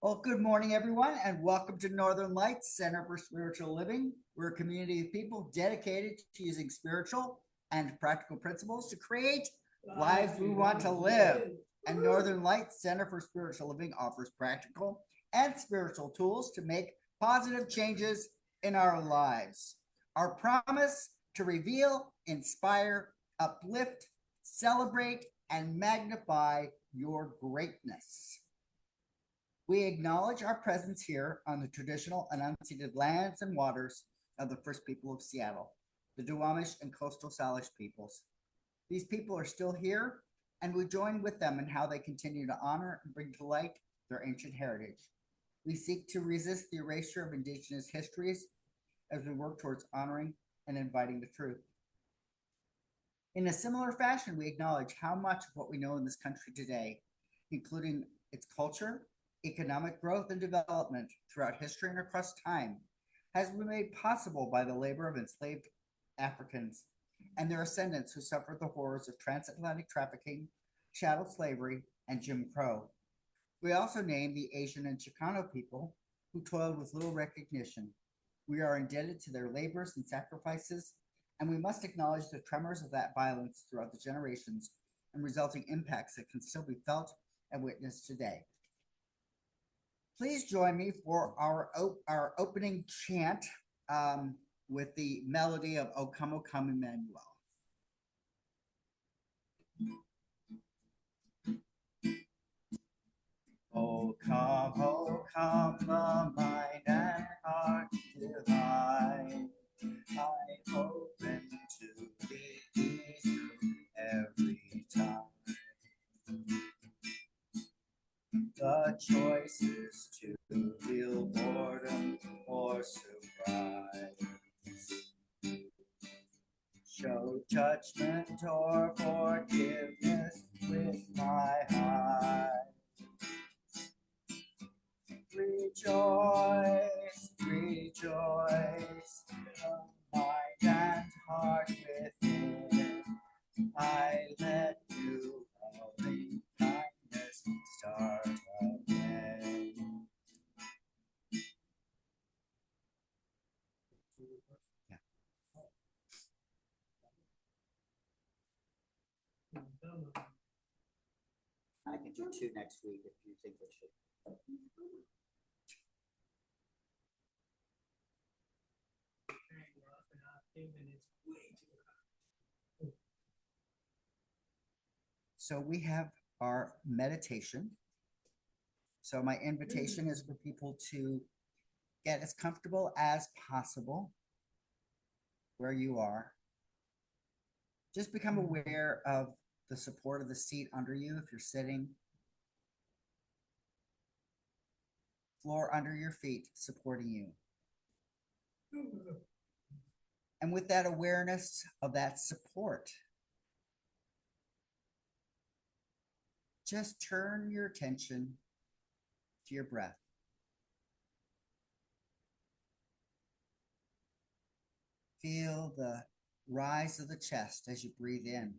Well, good morning, everyone, and welcome to Northern Lights Center for Spiritual Living. We're a community of people dedicated to using spiritual and practical principles to create lives we want to live. And Northern Lights Center for Spiritual Living offers practical and spiritual tools to make positive changes in our lives. Our promise to reveal, inspire, uplift, celebrate, and magnify your greatness. We acknowledge our presence here on the traditional and unceded lands and waters of the first people of Seattle, the Duwamish and coastal Salish peoples. These people are still here, and we join with them in how they continue to honor and bring to light their ancient heritage. We seek to resist the erasure of Indigenous histories as we work towards honoring and inviting the truth. In a similar fashion, we acknowledge how much of what we know in this country today, including its culture, economic growth, and development throughout history and across time, has been made possible by the labor of enslaved Africans and their ascendants who suffered the horrors of transatlantic trafficking, chattel slavery, and Jim Crow. We also name the Asian and Chicano people who toiled with little recognition. We are indebted to their labors and sacrifices, and we must acknowledge the tremors of that violence throughout the generations and resulting impacts that can still be felt and witnessed today. Please join me for our opening chant with the melody of O Come Emmanuel. O come, the mind and heart divine. I open to thee every time. The choice is to feel boredom or surprise. Show judgment or forgiveness with my eyes. Rejoice, rejoice, the mind and heart within. I let you loving kindness start again. Yeah. I can do two next week if you think we should. So we have our meditation. So my invitation is for people to get as comfortable as possible where you are. Just become aware of the support of the seat under you if you're sitting. Floor under your feet supporting you. And with that awareness of that support, just turn your attention to your breath. Feel the rise of the chest as you breathe in.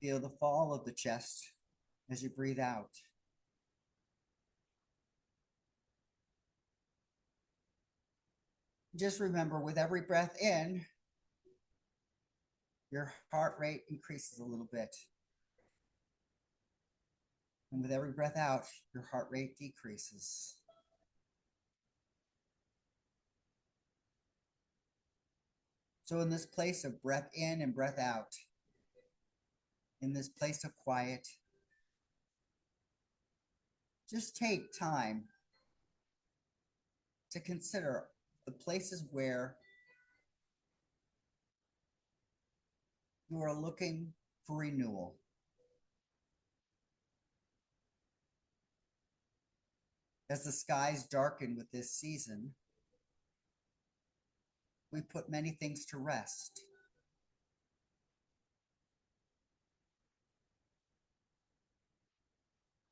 Feel the fall of the chest as you breathe out. Just remember, with every breath in, your heart rate increases a little bit. And with every breath out, your heart rate decreases. So in this place of breath in and breath out, in this place of quiet, just take time to consider the places where you are looking for renewal. As the skies darken with this season, we put many things to rest.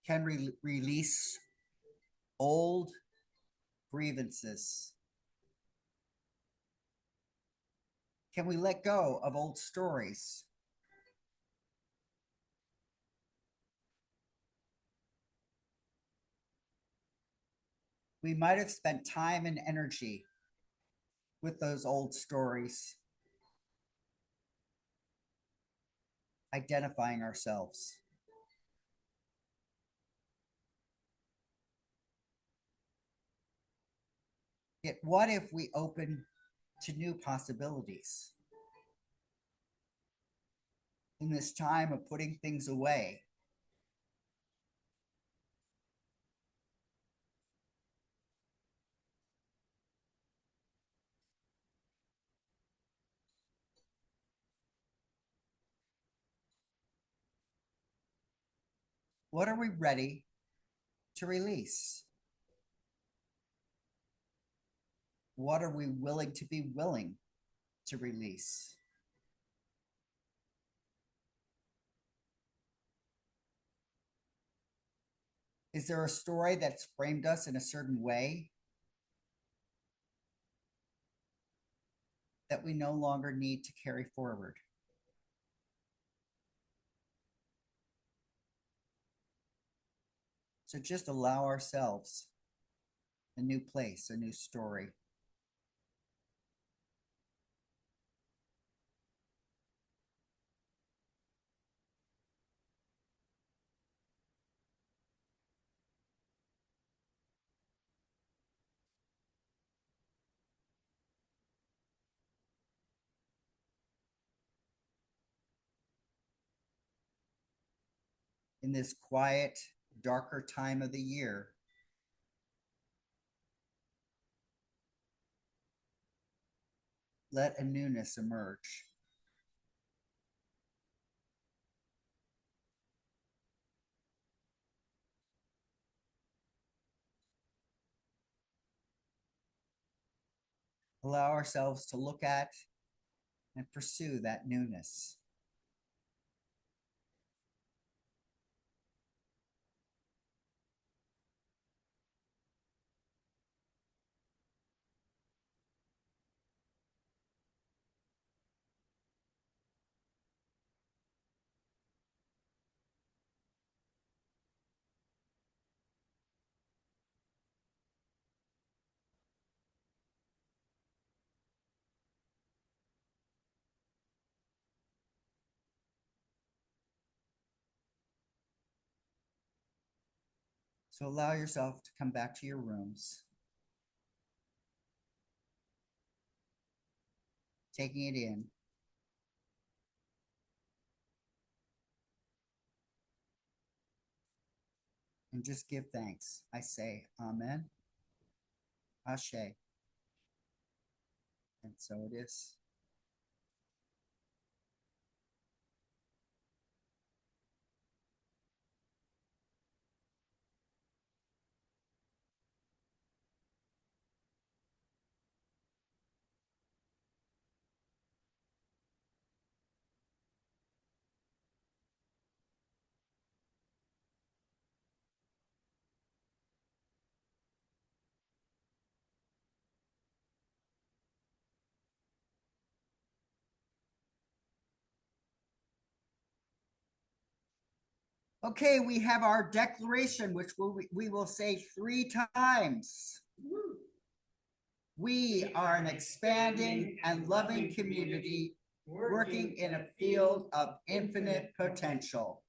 Can release old grievances. Can we let go of old stories? We might have spent time and energy with those old stories, identifying ourselves. Yet, what if we open to new possibilities? In this time of putting things away, what are we ready to release? What are we willing to release? Is there a story that's framed us in a certain way that we no longer need to carry forward? So just allow ourselves a new place, a new story. In this quiet, darker time of the year, let a newness emerge. Allow ourselves to look at and pursue that newness. So allow yourself to come back to your rooms, taking it in. And just give thanks. I say Amen, Ashe. And so it is. Okay, we have our declaration, which we will say 3 times. We are an expanding and loving community working in a field of infinite potential.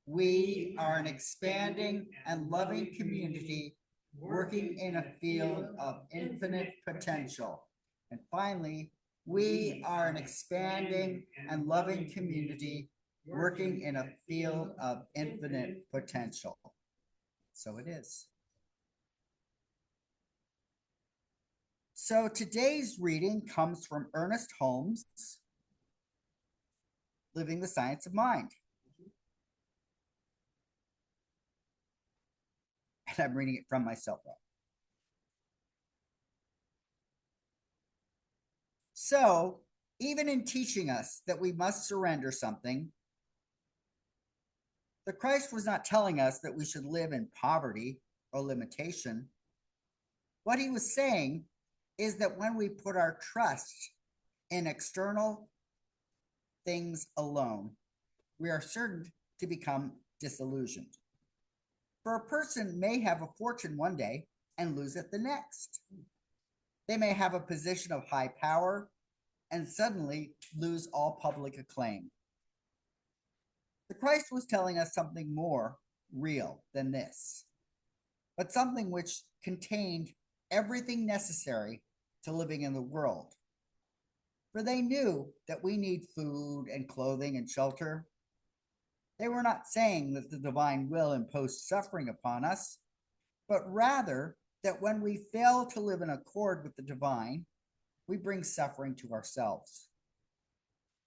We are an expanding and loving community working in a field of infinite potential. And finally, we are an expanding and loving community working in a field of infinite potential. So it is. So today's reading comes from Ernest Holmes, Living the Science of Mind. And I'm reading it from my cell phone. So, even in teaching us that we must surrender something, the Christ was not telling us that we should live in poverty or limitation. What he was saying is that when we put our trust in external things alone, we are certain to become disillusioned. For a person may have a fortune one day and lose it the next. They may have a position of high power and suddenly lose all public acclaim. The Christ was telling us something more real than this, but something which contained everything necessary to living in the world. For they knew that we need food and clothing and shelter. They were not saying that the divine will impose suffering upon us, but rather that when we fail to live in accord with the divine, we bring suffering to ourselves.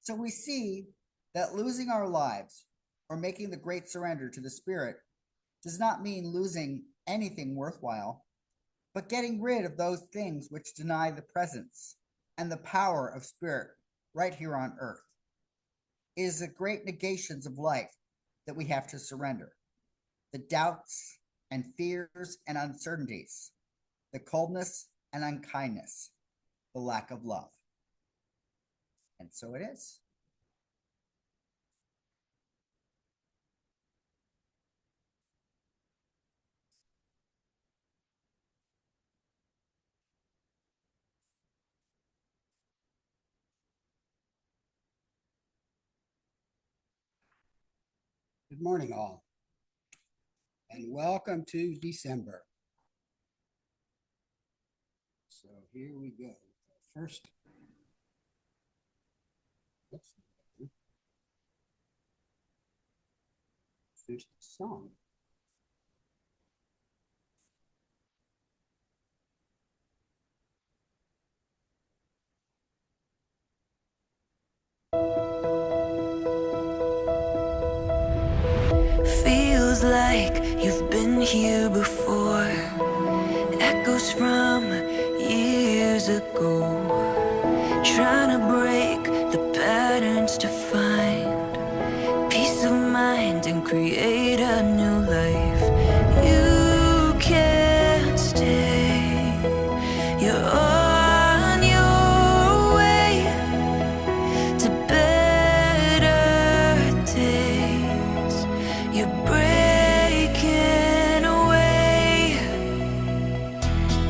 So we see that losing our lives or making the great surrender to the Spirit does not mean losing anything worthwhile, but getting rid of those things which deny the presence and the power of Spirit right here on earth. It is the great negations of life that we have to surrender. The doubts and fears and uncertainties, the coldness and unkindness, the lack of love. And so it is. Good morning, all, and welcome to December. So here we go. First, there's the song. Feels like you've been here before. Echoes from years ago. Trying to break the patterns to find peace of mind and create a new life. You can't stay. You're on your way to better days. You're breaking away.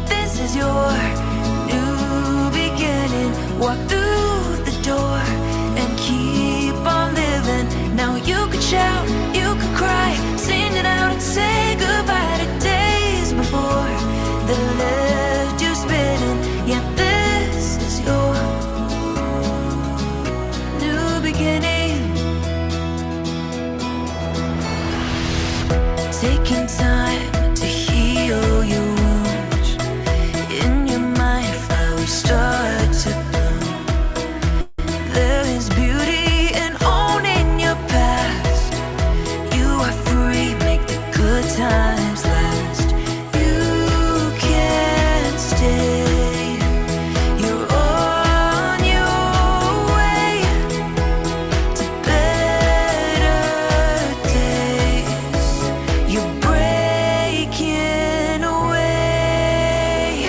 This is your new beginning. Walk through the door and keep on living. Now you could shout, you could cry, sing it out and say goodbye to days before that left you spinning. Yeah, this is your new beginning. Taking time to heal your wounds. In your mind, flowers start to bloom. There is beauty in owning your past. You are free, make the good times last. You can't stay. You're on your way to better days. You're breaking away.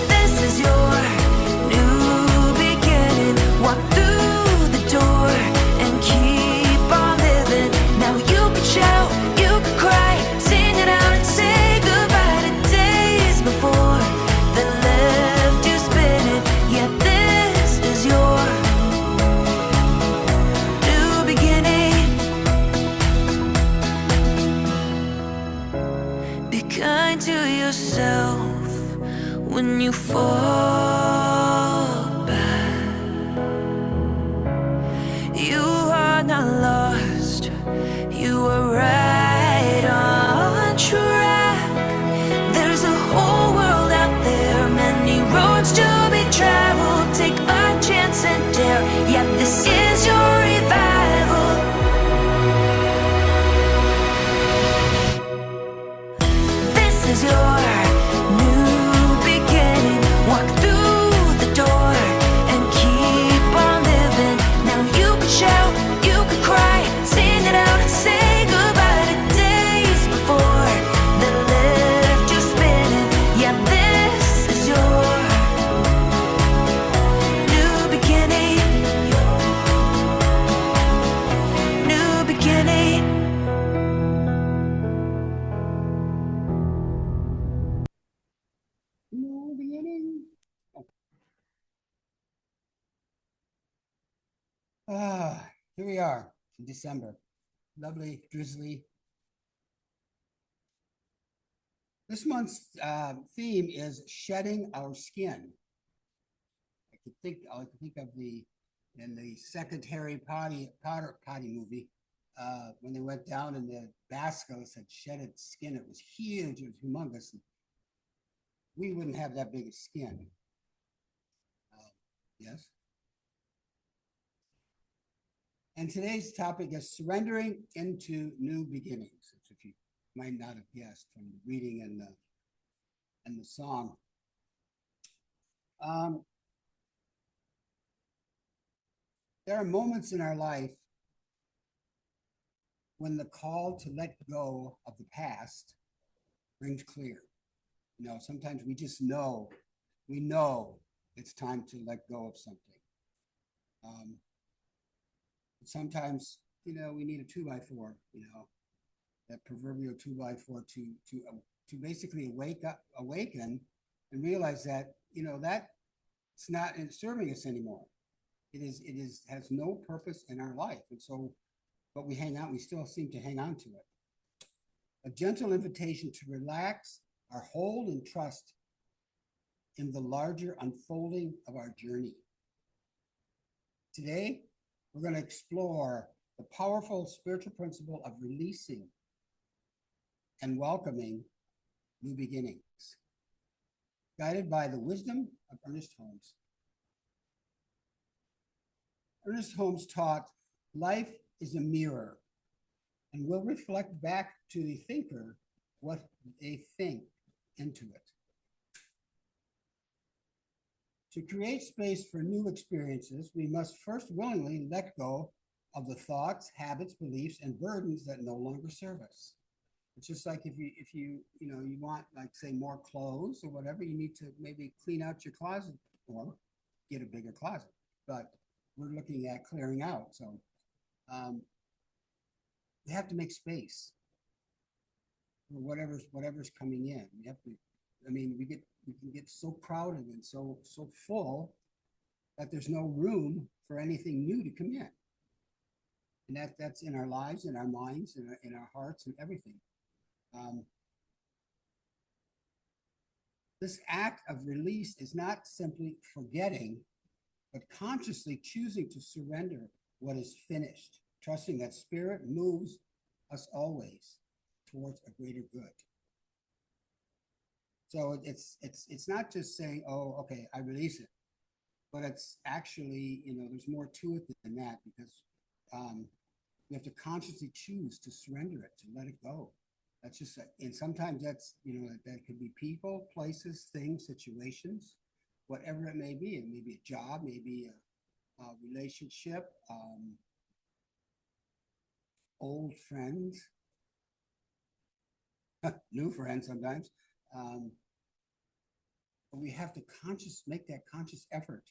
This is your new beginning. Walk through the door and keep on living. Now you can shout, you can cry, sing it out and say goodbye to days before that left you spinning. Yeah, this is your new beginning. Be kind to yourself when you fall back. You are not lost, you are right on track. There's a whole world out there, many roads to be traveled. Take a chance and dare. Yeah, this is your revival. This is your new beginning. Walk through the door and keep on living. Now you can shout, you can cry, sing it out and say goodbye to days before that left you spinning. Yeah, this is your new beginning. Here we are in December. Lovely, drizzly. This month's theme is shedding our skin. I could think of in the second Harry Potter movie, when they went down and the Bascos had shedded skin. It was huge, it was humongous. We wouldn't have that big a skin. Yes. And today's topic is surrendering into new beginnings. If you might not have guessed from the reading and the song. There are moments in our life when the call to let go of the past rings clear. You know, sometimes we just know, we know it's time to let go of something. Sometimes, you know, we need a 2x4, you know, that proverbial 2x4 to basically awaken and realize that, you know, that it's not serving us anymore. It has no purpose in our life. And so, but we still seem to hang on to it. A gentle invitation to relax our hold and trust in the larger unfolding of our journey. Today, we're going to explore the powerful spiritual principle of releasing and welcoming new beginnings, guided by the wisdom of Ernest Holmes. Ernest Holmes taught, life is a mirror and will reflect back to the thinker what they think into it. To create space for new experiences, we must first willingly let go of the thoughts, habits, beliefs, and burdens that no longer serve us. It's just like if you want, like, say, more clothes or whatever, you need to maybe clean out your closet or get a bigger closet. But we're looking at clearing out. So we have to make space for whatever's coming in. We have to, I mean, we can get so crowded and so full that there's no room for anything new to come in. And that's in our lives, in our minds, in our hearts, and everything. This act of release is not simply forgetting, but consciously choosing to surrender what is finished, trusting that spirit moves us always towards a greater good. So it's not just saying, oh, okay, I release it, but it's actually, you know, there's more to it than that, because we have to consciously choose to surrender it, to let it go. That's just, and sometimes that's, you know, that could be people, places, things, situations, whatever it may be. It may be a job, maybe a relationship, old friends, new friends sometimes. But we have to make that conscious effort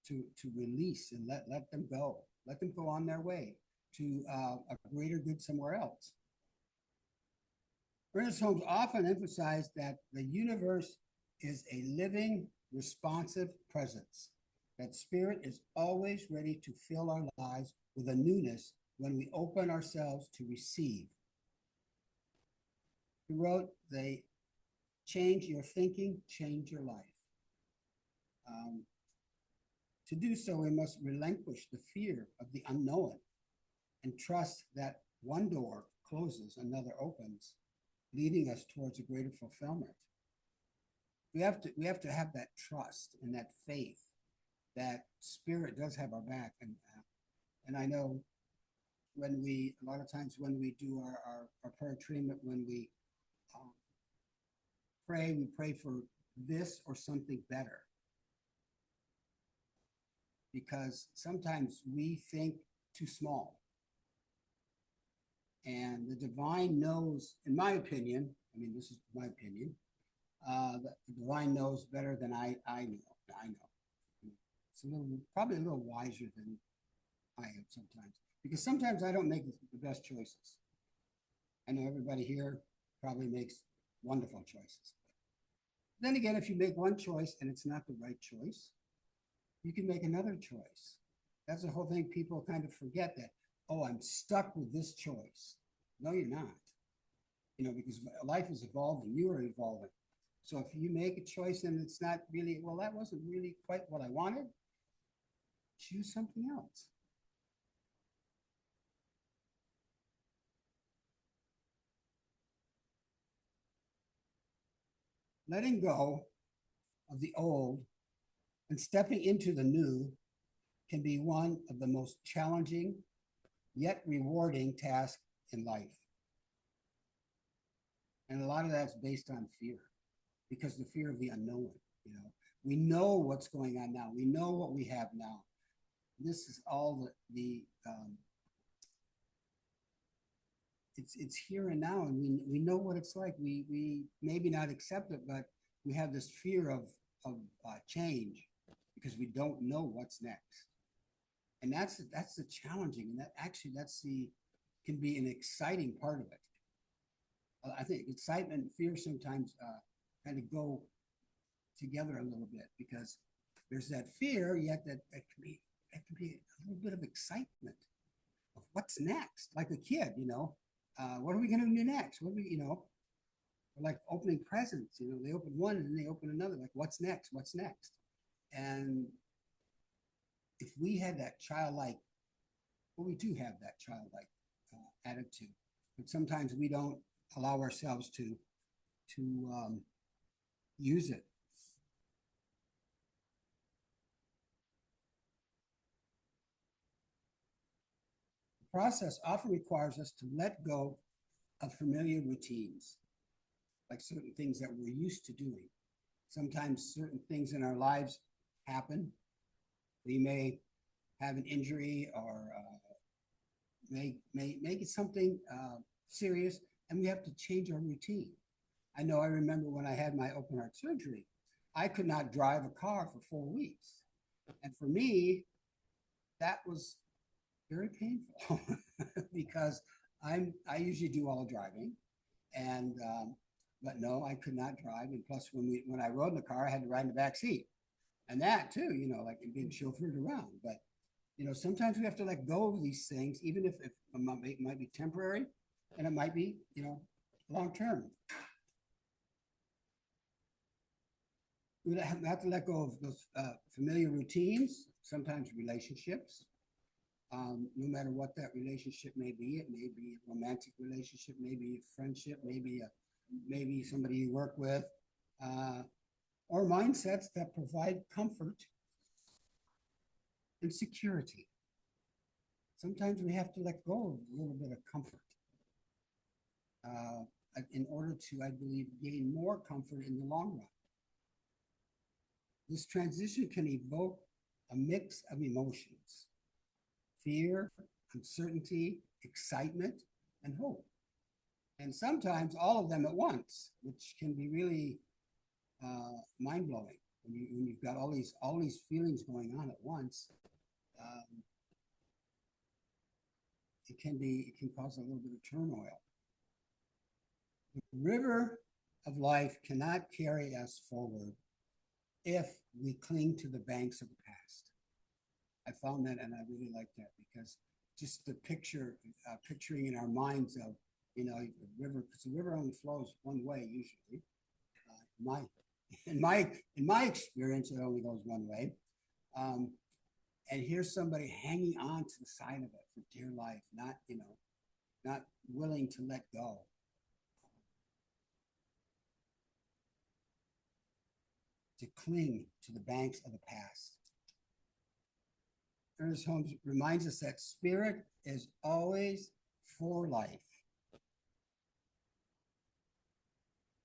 to release and let them go on their way to a greater good somewhere else. Ernest Holmes often emphasized that the universe is a living, responsive presence, that spirit is always ready to fill our lives with a newness when we open ourselves to receive. He wrote, they change your thinking, change your life. To do so, we must relinquish the fear of the unknown and trust that one door closes, another opens, leading us towards a greater fulfillment. We have to have that trust and that faith that spirit does have our back. And I know a lot of times when we do our prayer treatment, when we pray for this or something better. Because sometimes we think too small. And the divine knows, in my opinion, I mean, this is my opinion, the divine knows better than I know. It's probably a little wiser than I am sometimes. Because sometimes I don't make the best choices. I know everybody here probably makes wonderful choices. Then again, if you make one choice and it's not the right choice, you can make another choice That's the whole thing. People kind of forget that, oh, I'm stuck with this choice. No, you're not. Because life is evolving. You are evolving. So if you make a choice and it's not really, well, that wasn't really quite what I wanted, choose something else. Letting go of the old and stepping into the new can be one of the most challenging yet rewarding tasks in life. And a lot of that's based on fear, because the fear of the unknown. We know what's going on now. We know what we have now. This is all it's here and now, and we know what it's like. We maybe not accept it, but we have this fear of change because we don't know what's next. And that's the challenging, and that's can be an exciting part of it. I think excitement and fear sometimes kind of go together a little bit, because there's that fear, yet that can be a little bit of excitement of what's next. Like a kid, what are we going to do next? What are we, like opening presents, they open one and then they open another. Like, what's next? What's next? And if we had that childlike, well, we do have that childlike attitude, but sometimes we don't allow ourselves to use it. The process often requires us to let go of familiar routines, like certain things that we're used to doing. Sometimes certain things in our lives happen. We may have an injury or may get something serious, and we have to change our routine. I remember when I had my open heart surgery, I could not drive a car for 4 weeks. And for me, that was very painful because I usually do all the driving, and but no, I could not drive. And plus, when I rode in the car, I had to ride in the back seat, and that too, like being chauffeured around. But sometimes we have to let go of these things, even if it might be temporary, and it might be long term. We have to let go of those familiar routines, sometimes relationships. No matter what that relationship may be, it may be a romantic relationship, maybe a friendship, maybe somebody you work with, or mindsets that provide comfort and security. Sometimes we have to let go of a little bit of comfort in order to, I believe, gain more comfort in the long run. This transition can evoke a mix of emotions: fear, uncertainty, excitement, and hope. And sometimes all of them at once, which can be really mind-blowing when you've got all these feelings going on at once. It can cause a little bit of turmoil. The river of life cannot carry us forward if we cling to the banks of the past. I found that, and I really like that, because just the picturing in our minds of, the river, because the river only flows one way usually. In my experience, it only goes one way. And here's somebody hanging on to the side of it for dear life, not willing to let go. To cling to the banks of the past. Ernest Holmes reminds us that spirit is always for life,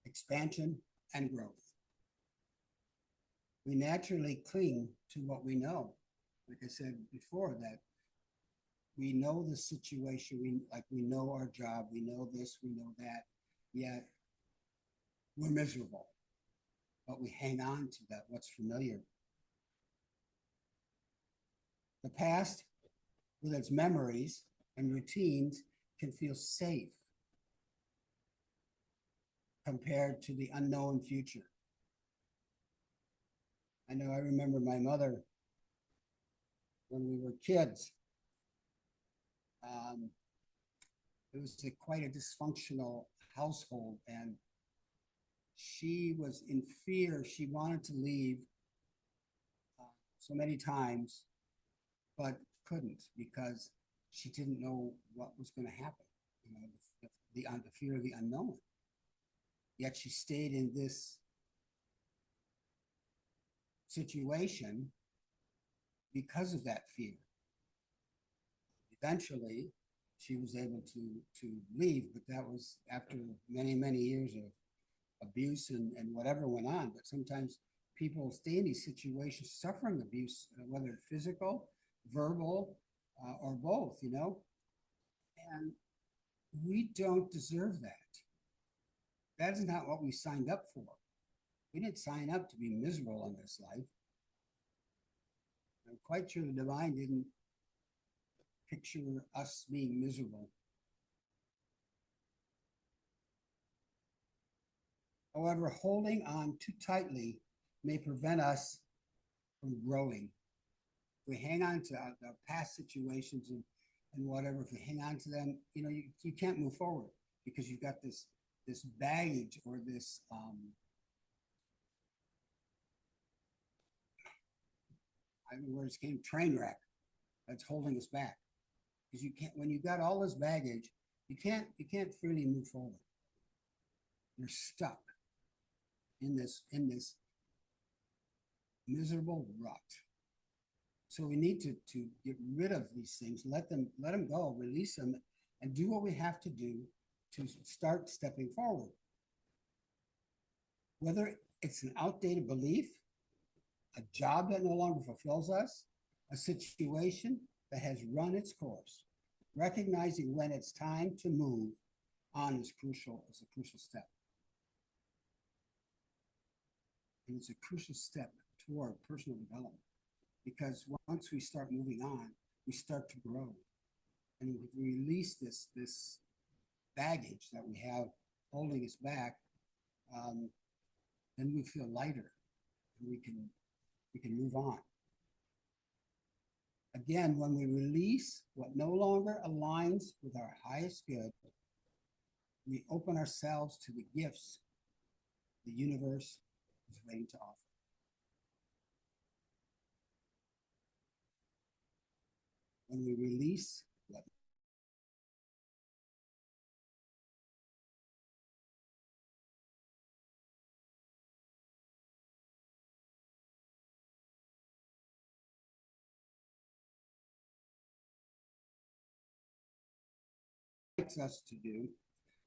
expansion, and growth. We naturally cling to what we know. Like I said before, that we know the situation, we know our job, we know this, we know that, yet we're miserable. But we hang on to that, what's familiar. The past, with its memories and routines, can feel safe compared to the unknown future. I remember my mother when we were kids. It was quite a dysfunctional household, and she was in fear. She wanted to leave so many times, but couldn't because she didn't know what was going to happen. You know, the fear of the unknown. Yet she stayed in this situation because of that fear. Eventually, she was able to leave, but that was after many, many years of abuse and whatever went on. But sometimes people stay in these situations suffering abuse, whether it's physical, verbal, or both, you know? And we don't deserve that. That is not what we signed up for. We didn't sign up to be miserable in this life. I'm quite sure the divine didn't picture us being miserable. However, holding on too tightly may prevent us from growing. If we hang on to the past situations and whatever, if we hang on to them, you know, you can't move forward because you've got this baggage or this I don't know where it came, train wreck that's holding us back. Because you can't, when you've got all this baggage, you can't freely move forward. You're stuck in this miserable rut. So we need to get rid of these things, let them go, release them, and do what we have to do to start stepping forward. Whether it's an outdated belief, a job that no longer fulfills us, a situation that has run its course, recognizing when it's time to move on is a crucial step. And it's a crucial step toward personal development, because once we start moving on, we start to grow. And if we release this baggage that we have holding us back, then we feel lighter and we can move on. Again, when we release what no longer aligns with our highest good, we open ourselves to the gifts the universe is waiting to offer. When we release what likes us to do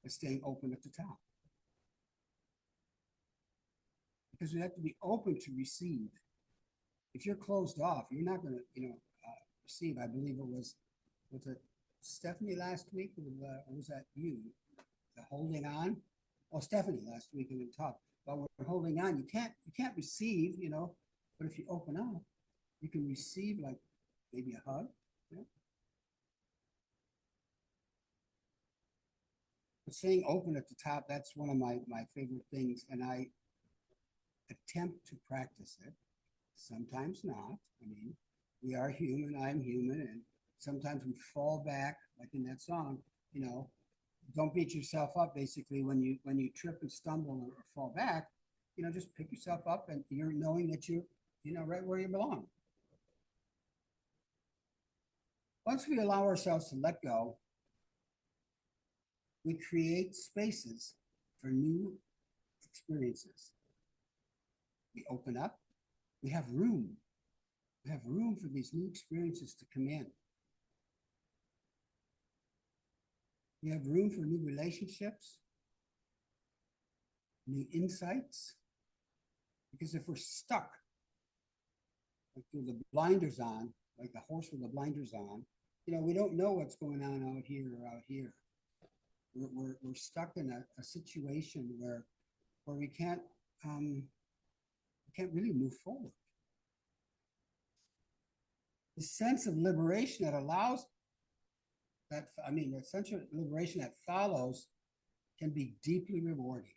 is staying open at the top. Because we have to be open to receive. If you're closed off, you're not going to, receive. I believe it was it Stephanie last week, or was that you? The holding on. Oh, Stephanie last week we talked about we're holding on. You can't receive, but if you open up, you can receive, like maybe a hug. But staying open at the top, that's one of my favorite things, and I attempt to practice it. Sometimes not. I mean, we are human, I'm human, and sometimes we fall back, like in that song, don't beat yourself up. Basically, when you trip and stumble or fall back, just pick yourself up, and you're knowing that you're right where you belong. Once we allow ourselves to let go, we create spaces for new experiences. We open up, we have room. We have room for these new experiences to come in. We have room for new relationships, new insights. Because if we're stuck, like with the blinders on, like a horse with the blinders on, we don't know what's going on out here or out here. We're stuck in a situation where we can't really move forward. The sense of liberation that allows the sense of liberation that follows can be deeply rewarding.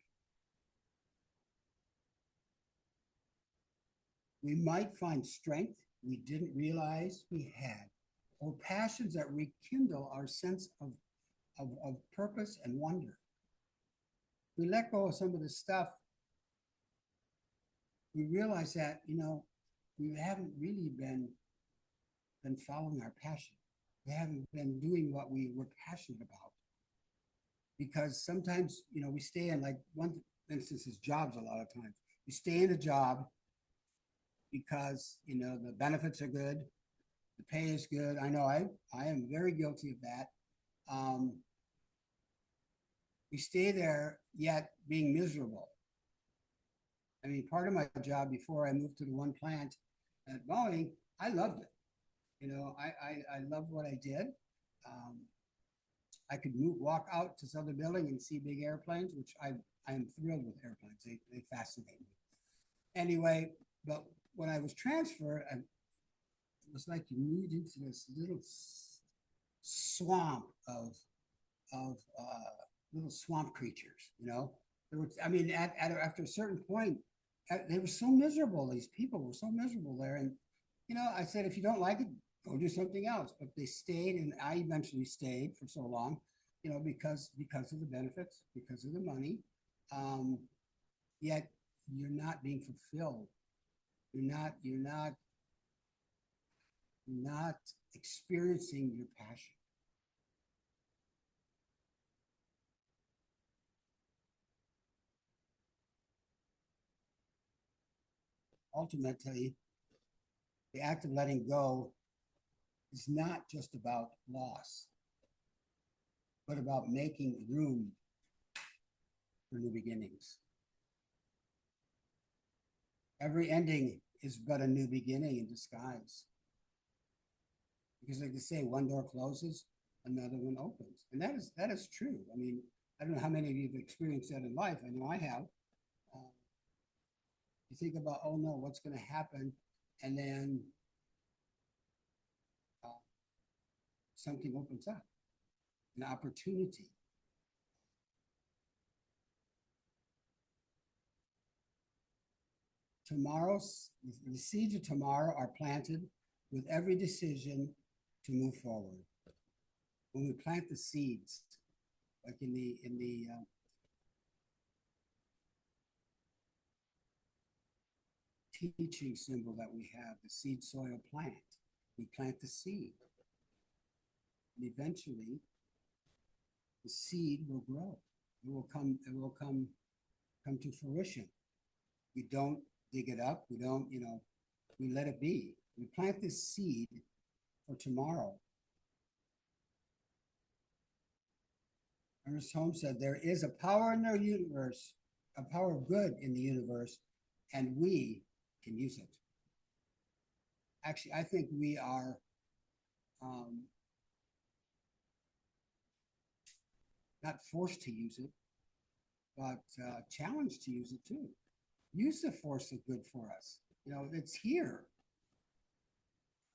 We might find strength we didn't realize we had, or passions that rekindle our sense of purpose and wonder. We let go of some of this stuff. We realize that, we haven't really been following our passion. We haven't been doing what we were passionate about. Because sometimes, we stay in, like, one instance is jobs a lot of times. You stay in a job because, the benefits are good, the pay is good. I know I am very guilty of that. We stay there yet being miserable. I mean, part of my job before I moved to the one plant at Boeing, I loved it. I loved what I did. I could walk out to this other building and see big airplanes, which I am thrilled with airplanes. They fascinate me. Anyway, but when I was transferred, it was like you moved into this little swamp of little swamp creatures. There was, after a certain point, they were so miserable. These people were so miserable there, and I said, if you don't like it, go do something else. But they stayed, and I eventually stayed for so long, because of the benefits, because of the money. Yet you're not being fulfilled. You're not experiencing your passion. Ultimately, the act of letting go is not just about loss, but about making room for new beginnings. Every ending is but a new beginning in disguise. Because, like they say, one door closes, another one opens. And that is true. I mean, I don't know how many of you have experienced that in life. I know I have. You think about, oh no, what's going to happen? And then something opens up, an opportunity. The seeds of tomorrow are planted with every decision to move forward. When we plant the seeds, like in the teaching symbol that we have, the seed soil plant, we plant the seed. And eventually, the seed will grow. It will come to fruition. We don't dig it up. We don't, we let it be. We plant this seed for tomorrow. Ernest Holmes said, there is a power in the universe, a power of good in the universe, and we can use it. Actually, I think we are not forced to use it, but challenged to use it too. Use the force of good for us. It's here.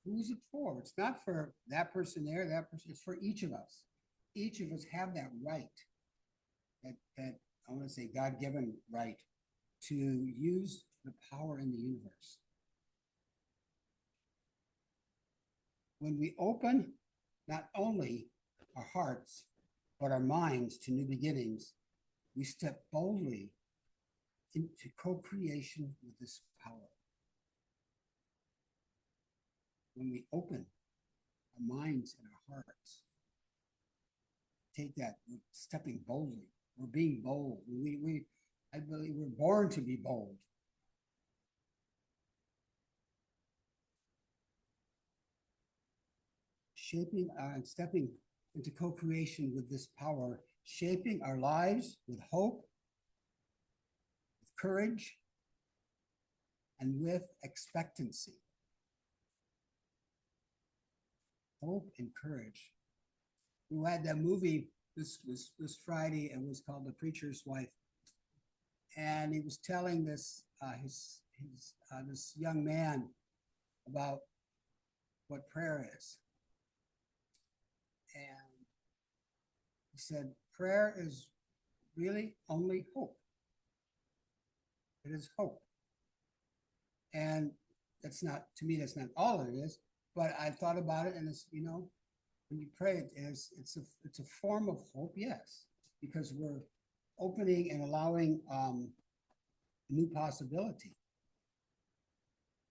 Who's it for? It's not for that person there, that person. It's for each of us. Each of us have that right, that I want to say God-given right, to use the power in the universe. When we open not only our hearts, but our minds to new beginnings, we step boldly into co-creation with this power. When we open our minds and our hearts, take that, we're stepping boldly. We're being bold. I believe we're born to be bold. Shaping and stepping into co-creation with this power, shaping our lives with hope, with courage, and with expectancy. Hope and courage. We had that movie this Friday. It was called The Preacher's Wife, and he was telling this this young man about what prayer is, and he said prayer is really only hope. It is hope, and that's not, to me, that's not all it is, but I thought about it, and it's, you know, when you pray, it's a form of hope, yes, because we're opening and allowing new possibility.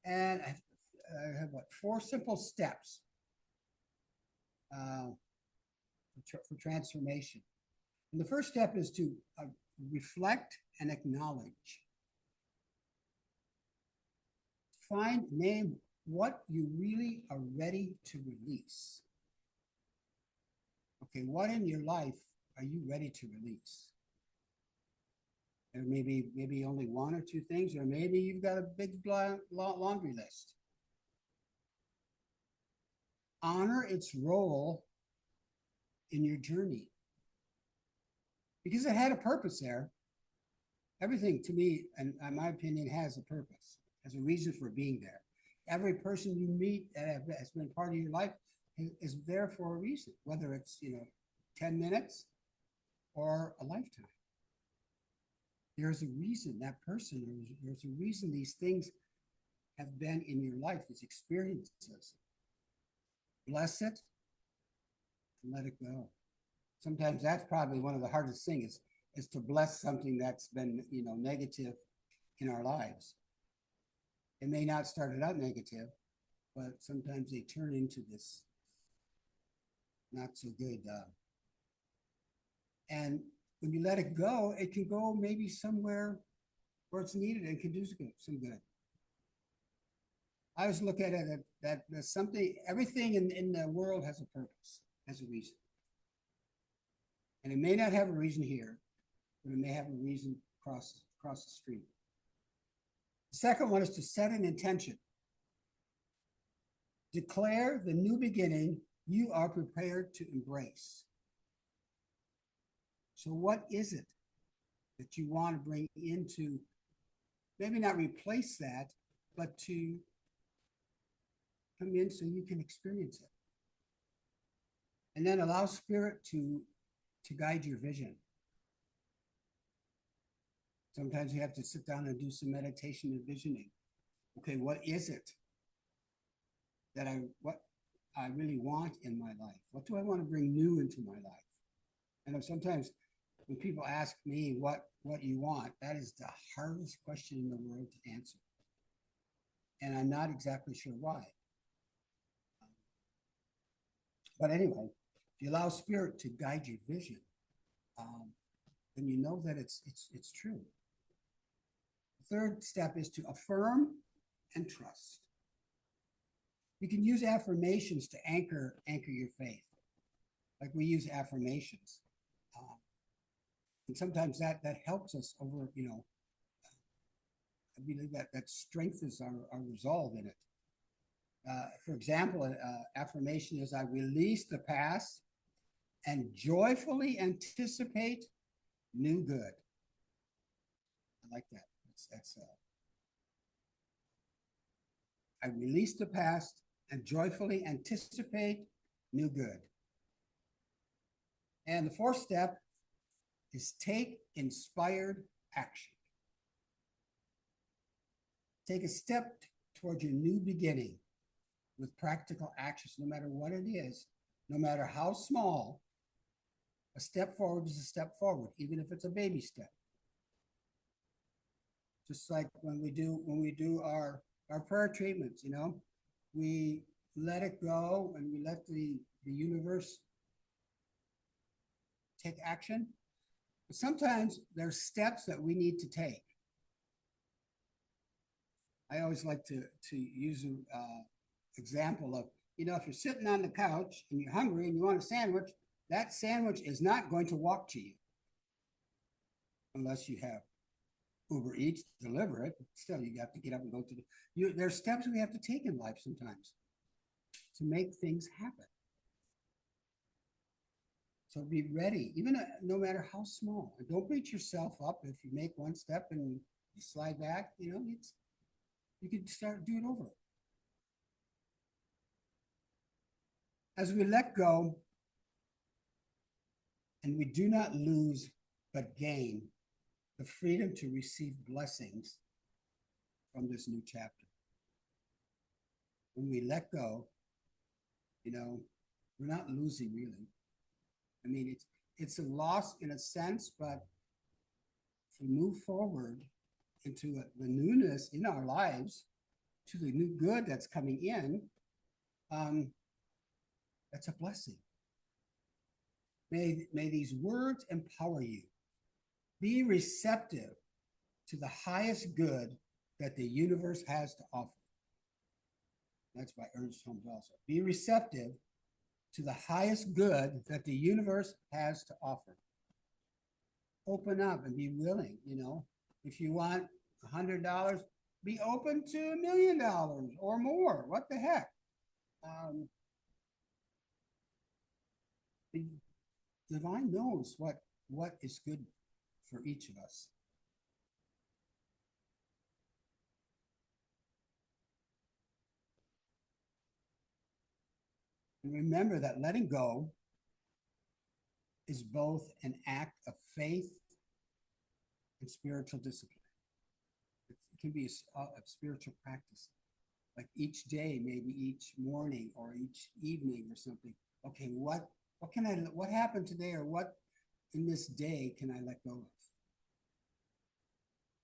And I have what, 4 simple steps for transformation. And the first step is to reflect and acknowledge. Name what you really are ready to release. Okay, what in your life are you ready to release? There may be maybe only 1 or 2 things, or maybe you've got a big laundry list. Honor its role in your journey, because it had a purpose there. Everything, to me, and in my opinion, has a purpose, has a reason for being there. Every person you meet that has been part of your life is there for a reason, whether it's, you know, 10 minutes or a lifetime. There's a reason that person, there's a reason these things have been in your life, these experiences. Bless it and let it go. Sometimes that's probably one of the hardest things is to bless something that's been, you know, negative in our lives. It may not start out negative, but sometimes they turn into this not so good. And when you let it go, it can go maybe somewhere where it's needed and can do some good. I always look at it that there's something, everything in the world has a purpose, has a reason. And it may not have a reason here, but it may have a reason across the street. The second one is to set an intention. Declare the new beginning you are prepared to embrace. So what is it that you want to bring into, maybe not replace that, but to come in so you can experience it? And then allow Spirit to guide your vision. Sometimes you have to sit down and do some meditation and visioning. Okay, what is it that what I really want in my life? What do I want to bring new into my life? And sometimes when people ask me what you want, that is the hardest question in the world to answer. And I'm not exactly sure why. But anyway, if you allow Spirit to guide your vision, then you know that it's true. The third step is to affirm and trust. You can use affirmations to anchor your faith, like we use affirmations. And sometimes that helps us over, you know, I believe that strengthens our resolve in it. For example, affirmation is, I release the past and joyfully anticipate new good. I like that. I release the past and joyfully anticipate new good. And the fourth step is take inspired action. Take a step toward your new beginning with practical actions, no matter what it is, no matter how small. A step forward is a step forward, even if it's a baby step. Just like when we do our prayer treatments, you know, we let it go and we let the universe take action. But sometimes there's steps that we need to take. I always like to use an example of, you know, if you're sitting on the couch and you're hungry and you want a sandwich, that sandwich is not going to walk to you unless you have Uber Eats deliver it. Still, you have to get up and go to there's steps we have to take in life sometimes to make things happen. So be ready, even no matter how small. And don't beat yourself up if you make one step and you slide back. You know, you can start do it over. As we let go, and we do not lose but gain the freedom to receive blessings from this new chapter. when we let go, you know, we're not losing really. I mean, it's a loss in a sense, but if we move forward into the newness in our lives, to the new good that's coming in, that's a blessing. May these words empower you. Be receptive to the highest good that the universe has to offer. That's by Ernest Holmes also. Be receptive to the highest good that the universe has to offer. Open up and be willing, you know. If you want $100, be open to $1 million or more. What the heck? The divine knows what is good for each of us. And remember that letting go is both an act of faith and spiritual discipline. It can be a spiritual practice. Like each day, maybe each morning or each evening or something. Okay, what happened today, or what in this day can I let go of?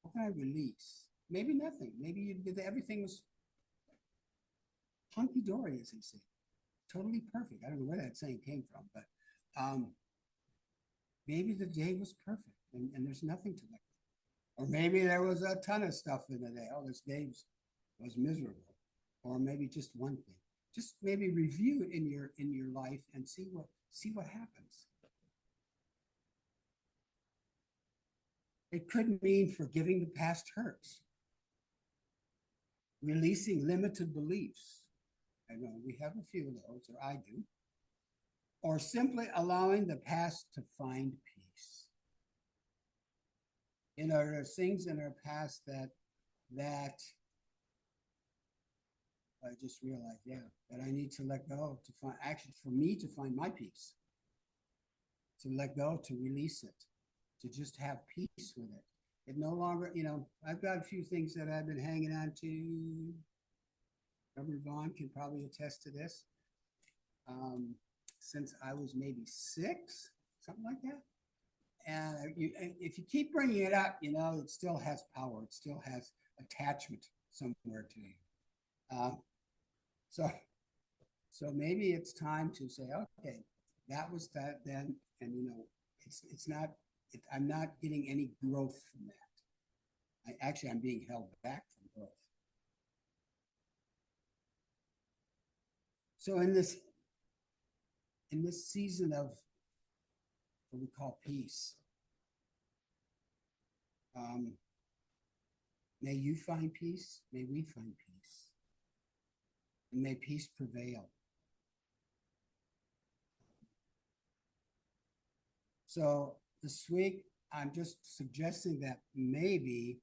What can I release? Maybe nothing. Maybe everything was hunky-dory, as they say. Totally perfect. I don't know where that saying came from, but maybe the day was perfect and there's nothing to let go. Or maybe there was a ton of stuff in the day. Oh, this day was miserable. Or maybe just one thing. Just maybe review it in your life and see what happens. It could mean forgiving the past hurts, releasing limited beliefs. I know we have a few of those, or I do. Or simply allowing the past to find peace. You know, there's things in our past that I just realized, that I need to let go to find, actually for me to find my peace. To let go, to release it, to just have peace with it. It no longer, you know, I've got a few things that I've been hanging on to. Reverend Vaughn can probably attest to this. Since I was maybe 6, something like that. And if you keep bringing it up, you know, it still has power. It still has attachment somewhere to you. So maybe it's time to say, okay, that was that then, and you know, it's not. I'm not getting any growth from that. I'm being held back from growth. So in this season of what we call peace, may you find peace, may we find peace, and may peace prevail. So this week, I'm just suggesting that maybe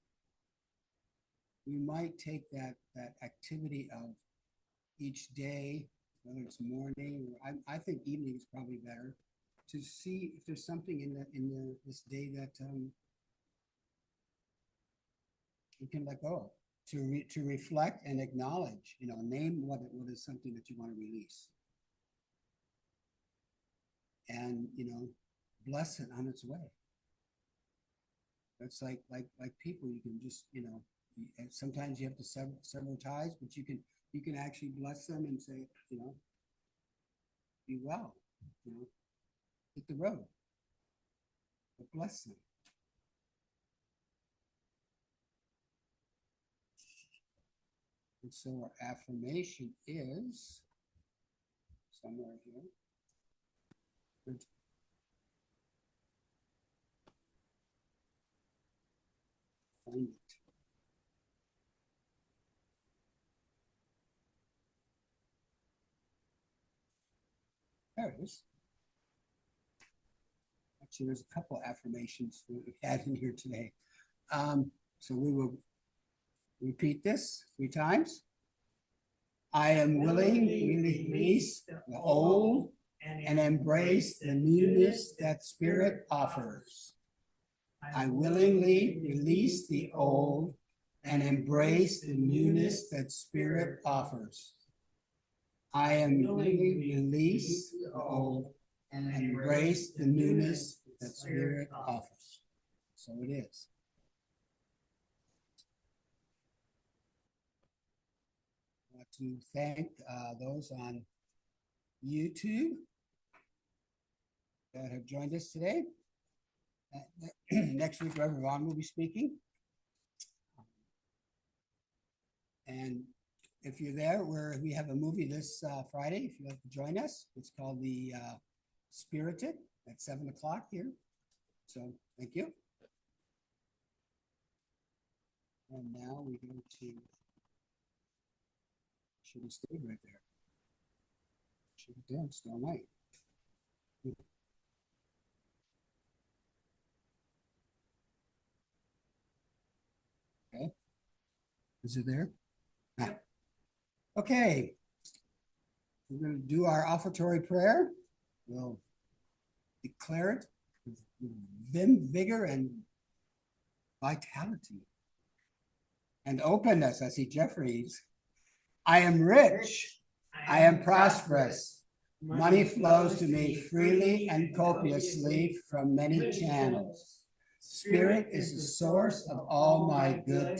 we might take that activity of each day, whether it's morning, or I think evening is probably better, to see if there's something in this day that you can let go of, to reflect and acknowledge, you know, name what is something that you want to release, and you know, bless it on its way. It's like people, you can just, you know, and sometimes you have to sever ties, but you can actually bless them and say, you know, be well, you know, hit the road, but bless them. And so our affirmation is somewhere here. Good. Find it. There it is. Actually, there's a couple affirmations that we had in here today. So we will repeat this 3 times. I am willing to release the old and embrace the newness that Spirit offers. I willingly release the old and embrace the newness that Spirit offers. I am really release the old and embrace the newness that Spirit offers. So it is. I want to thank those on YouTube that have joined us today. Next week, Reverend Vaughn will be speaking. And if you're there, we have a movie this Friday, if you'd like to join us. It's called The Spirited at 7 o'clock here. So thank you. And now we go to, should have stayed right there. Should have danced all night. Okay. Is it there? Ah. Okay. We're going to do our offertory prayer. We'll declare it with vim, vigor, and vitality. And openness. I see Jeffries. I am rich. I am prosperous. Money flows to me freely and copiously from many channels. Spirit is the source of all my good.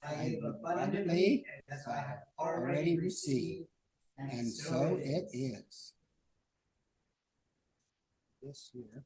I abundantly as I have already received. And so it is. This here.